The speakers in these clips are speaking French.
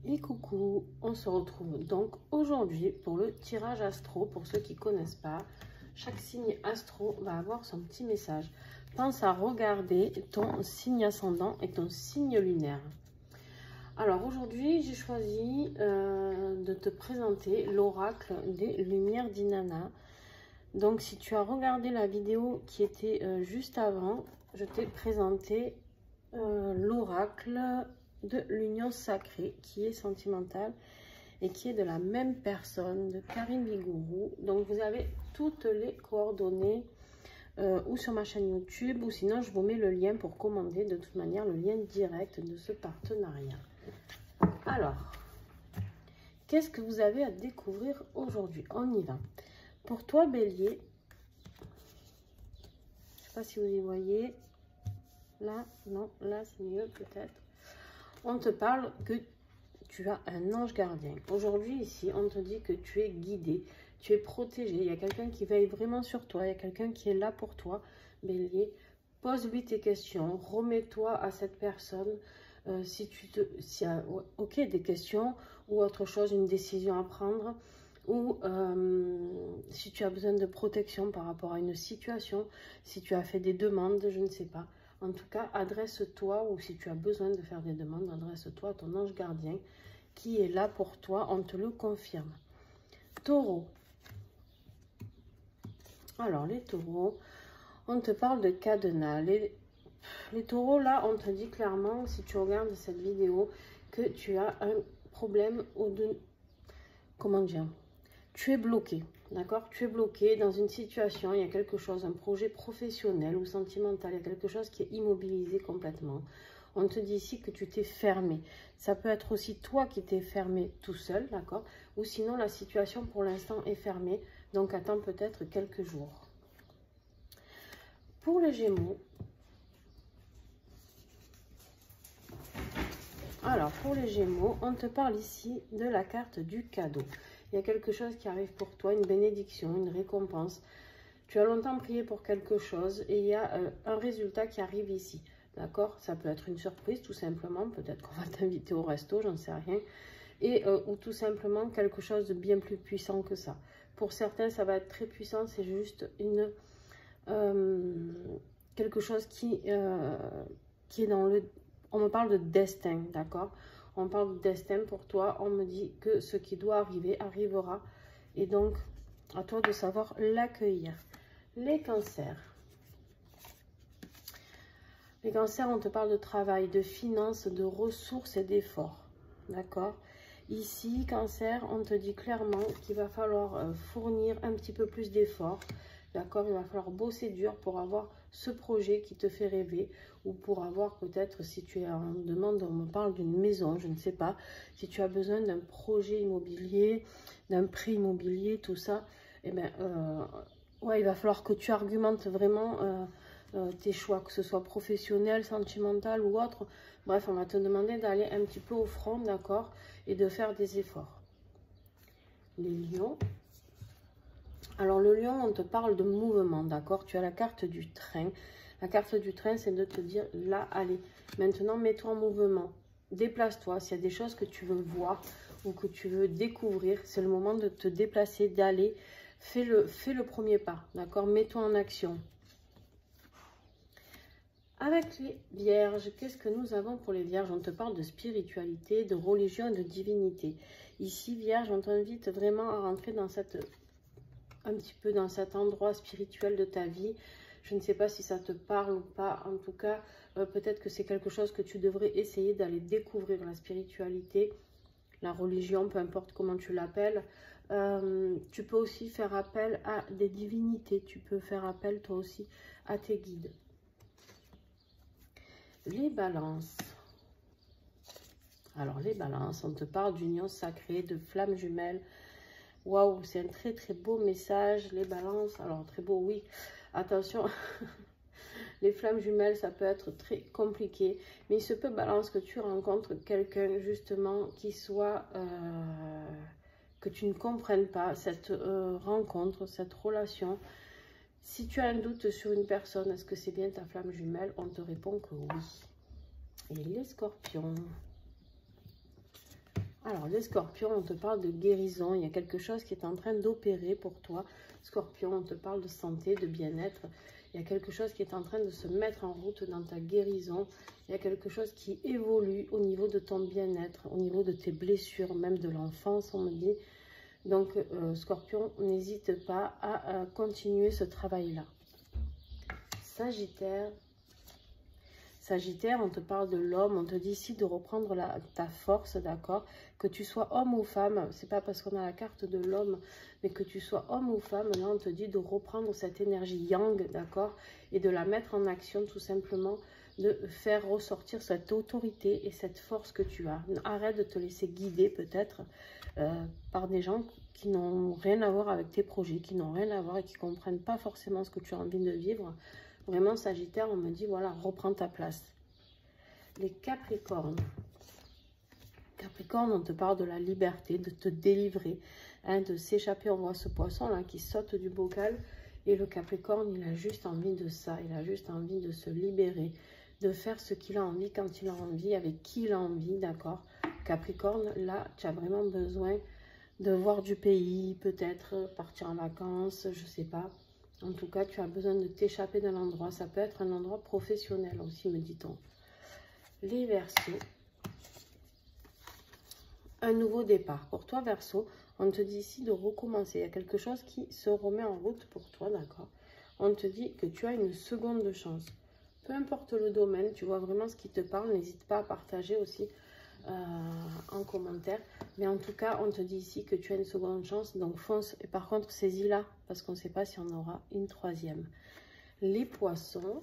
Et coucou, on se retrouve donc aujourd'hui pour le tirage astro. Pour ceux qui ne connaissent pas, chaque signe astro va avoir son petit message. Pense à regarder ton signe ascendant et ton signe lunaire. Alors aujourd'hui, j'ai choisi de te présenter l'oracle des lumières d'Inanna. Donc si tu as regardé la vidéo qui était juste avant, je t'ai présenté l'oracle de l'union sacrée qui est sentimentale et qui est de la même personne, de Karine Vigourou. Donc vous avez toutes les coordonnées ou sur ma chaîne YouTube, ou sinon je vous mets le lien pour commander, de toute manière le lien direct de ce partenariat. Alors, qu'est-ce que vous avez à découvrir aujourd'hui? On y va. Pour toi Bélier, je ne sais pas si vous y voyez, là, non, là c'est mieux peut-être. On te parle que tu as un ange gardien. Aujourd'hui, ici, on te dit que tu es guidé, tu es protégé. Il y a quelqu'un qui veille vraiment sur toi. Il y a quelqu'un qui est là pour toi, Bélier. Pose-lui tes questions. Remets-toi à cette personne. Si tu as des questions ou autre chose, une décision à prendre. Ou si tu as besoin de protection par rapport à une situation. Si tu as fait des demandes, je ne sais pas. En tout cas, adresse-toi, ou si tu as besoin de faire des demandes, adresse-toi à ton ange gardien qui est là pour toi, on te le confirme. Taureau. Alors, les taureaux, on te parle de cadenas. Les taureaux, là, on te dit clairement, si tu regardes cette vidéo, que tu as un problème ou de... Comment dire? Tu es bloqué, d'accord? Tu es bloqué dans une situation, il y a quelque chose, un projet professionnel ou sentimental, il y a quelque chose qui est immobilisé complètement. On te dit ici que tu t'es fermé. Ça peut être aussi toi qui t'es fermé tout seul, d'accord? Ou sinon, la situation pour l'instant est fermée, donc attends peut-être quelques jours. Pour les Gémeaux, alors pour les Gémeaux, on te parle ici de la carte du cadeau. Il y a quelque chose qui arrive pour toi, une bénédiction, une récompense. Tu as longtemps prié pour quelque chose et il y a un résultat qui arrive ici. D'accord? Ça peut être une surprise, tout simplement. Peut-être qu'on va t'inviter au resto, j'en sais rien. Et, ou tout simplement quelque chose de bien plus puissant que ça. Pour certains, ça va être très puissant. C'est juste une quelque chose qui est dans le... On me parle de destin, d'accord? On parle de destin pour toi. On me dit que ce qui doit arriver, arrivera. Et donc, à toi de savoir l'accueillir. Les cancers. Les cancers, on te parle de travail, de finances, de ressources et d'efforts. D'accord? Ici, cancer, on te dit clairement qu'il va falloir fournir un petit peu plus d'efforts. D'accord? Il va falloir bosser dur pour avoir ce projet qui te fait rêver. Ou pour avoir peut-être, si tu es en demande, on me parle d'une maison, je ne sais pas. Si tu as besoin d'un projet immobilier, d'un prêt immobilier, tout ça. Eh bien, ouais, il va falloir que tu argumentes vraiment... tes choix, que ce soit professionnel, sentimental ou autre. Bref, on va te demander d'aller un petit peu au front, d'accord, et de faire des efforts. Les lions. Alors, le lion, on te parle de mouvement, d'accord? Tu as la carte du train. La carte du train, c'est de te dire, là, allez, maintenant, mets-toi en mouvement. Déplace-toi. S'il y a des choses que tu veux voir ou que tu veux découvrir, c'est le moment de te déplacer, d'aller. Fais le premier pas, d'accord? Mets-toi en action. Avec les vierges, qu'est-ce que nous avons pour les vierges? On te parle de spiritualité, de religion et de divinité. Ici, vierge, on t'invite vraiment à rentrer dans un petit peu dans cet endroit spirituel de ta vie. Je ne sais pas si ça te parle ou pas. En tout cas, peut-être que c'est quelque chose que tu devrais essayer d'aller découvrir, la spiritualité, la religion, peu importe comment tu l'appelles. Tu peux aussi faire appel à des divinités. Tu peux faire appel toi aussi à tes guides. Les balances. Alors, les balances, on te parle d'union sacrée, de flammes jumelles. Waouh, c'est un très très beau message, les balances. Alors, très beau, oui. Attention, les flammes jumelles, ça peut être très compliqué. Mais il se peut, balance, que tu rencontres quelqu'un, justement, qui soit... que tu ne comprennes pas cette rencontre, cette relation. Si tu as un doute sur une personne, est-ce que c'est bien ta flamme jumelle? On te répond que oui. Et les scorpions. Alors, les scorpions, on te parle de guérison. Il y a quelque chose qui est en train d'opérer pour toi. Scorpion, on te parle de santé, de bien-être. Il y a quelque chose qui est en train de se mettre en route dans ta guérison. Il y a quelque chose qui évolue au niveau de ton bien-être, au niveau de tes blessures, même de l'enfance, on me dit. Donc, Scorpion, n'hésite pas à continuer ce travail-là. Sagittaire. Sagittaire, on te parle de l'homme, on te dit ici de reprendre ta force, d'accord? Que tu sois homme ou femme, c'est pas parce qu'on a la carte de l'homme, mais que tu sois homme ou femme, là on te dit de reprendre cette énergie yang, d'accord? Et de la mettre en action tout simplement, de faire ressortir cette autorité et cette force que tu as. Arrête de te laisser guider peut-être par des gens qui n'ont rien à voir avec tes projets, qui n'ont rien à voir et qui ne comprennent pas forcément ce que tu as envie de vivre. Vraiment, Sagittaire, on me dit, voilà, reprends ta place. Les Capricornes. Capricorne, on te parle de la liberté, de te délivrer, hein, de s'échapper. On voit ce poisson-là qui saute du bocal. Et le Capricorne, il a juste envie de ça. Il a juste envie de se libérer, de faire ce qu'il a envie, quand il a envie, avec qui il a envie, d'accord? Capricorne, là, tu as vraiment besoin de voir du pays, peut-être partir en vacances, je sais pas. En tout cas, tu as besoin de t'échapper d'un endroit. Ça peut être un endroit professionnel aussi, me dit-on. Les Verseaux. Un nouveau départ. Pour toi, Verseau, on te dit ici de recommencer. Il y a quelque chose qui se remet en route pour toi, d'accord? On te dit que tu as une seconde chance. Peu importe le domaine, tu vois vraiment ce qui te parle. N'hésite pas à partager aussi en commentaire. Mais en tout cas, on te dit ici que tu as une seconde chance. Donc, fonce. Et par contre, saisis-la parce qu'on ne sait pas si on aura une troisième. Les Poissons.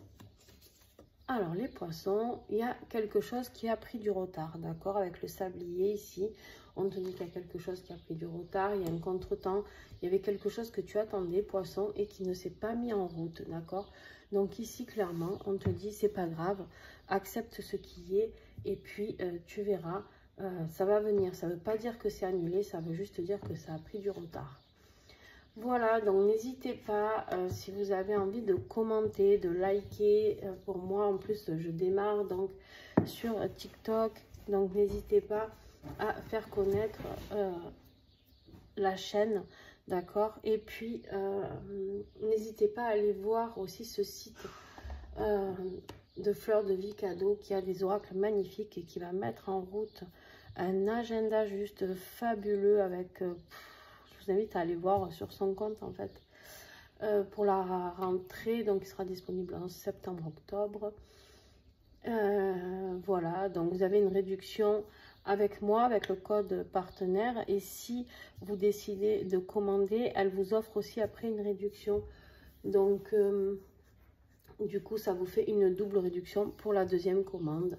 Alors, les Poissons, il y a quelque chose qui a pris du retard, d'accord? Avec le sablier ici, on te dit qu'il y a quelque chose qui a pris du retard. Il y a un contretemps. Il y avait quelque chose que tu attendais, Poisson, et qui ne s'est pas mis en route, d'accord? Donc ici, clairement, on te dit, c'est pas grave. Accepte ce qui est. Et puis, tu verras, ça va venir. Ça ne veut pas dire que c'est annulé, ça veut juste dire que ça a pris du retard. Voilà, donc n'hésitez pas, si vous avez envie de commenter, de liker. Pour moi, en plus, je démarre donc sur TikTok. Donc, n'hésitez pas à faire connaître la chaîne, d'accord? Et puis, n'hésitez pas à aller voir aussi ce site de Fleurs de Vie Cadeau qui a des oracles magnifiques et qui va mettre en route un agenda juste fabuleux avec... je vous invite à aller voir sur son compte en fait pour la rentrée, donc il sera disponible en septembre-octobre. Voilà, donc vous avez une réduction avec moi, avec le code partenaire, et si vous décidez de commander, elle vous offre aussi après une réduction. Donc du coup ça vous fait une double réduction pour la deuxième commande.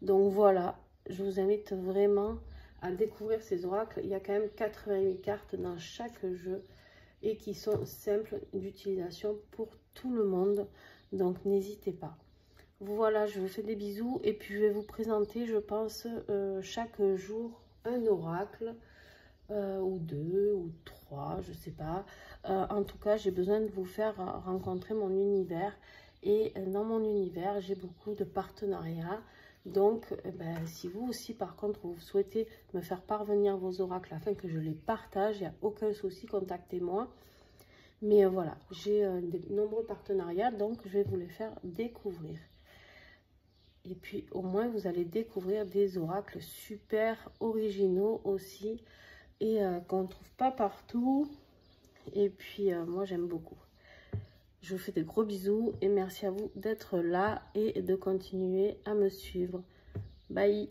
Donc voilà, je vous invite vraiment à découvrir ces oracles. Il y a quand même 88 cartes dans chaque jeu et qui sont simples d'utilisation pour tout le monde. Donc n'hésitez pas. Voilà, je vous fais des bisous et puis je vais vous présenter, je pense, chaque jour un oracle ou deux ou trois, je sais pas. En tout cas, j'ai besoin de vous faire rencontrer mon univers et dans mon univers, j'ai beaucoup de partenariats. Donc, si vous aussi, par contre, vous souhaitez me faire parvenir vos oracles afin que je les partage, il n'y a aucun souci, contactez-moi. Mais voilà, j'ai de nombreux partenariats, donc je vais vous les faire découvrir. Et puis, au moins, vous allez découvrir des oracles super originaux aussi et qu'on ne trouve pas partout. Et puis, moi, j'aime beaucoup. Je vous fais des gros bisous et merci à vous d'être là et de continuer à me suivre. Bye!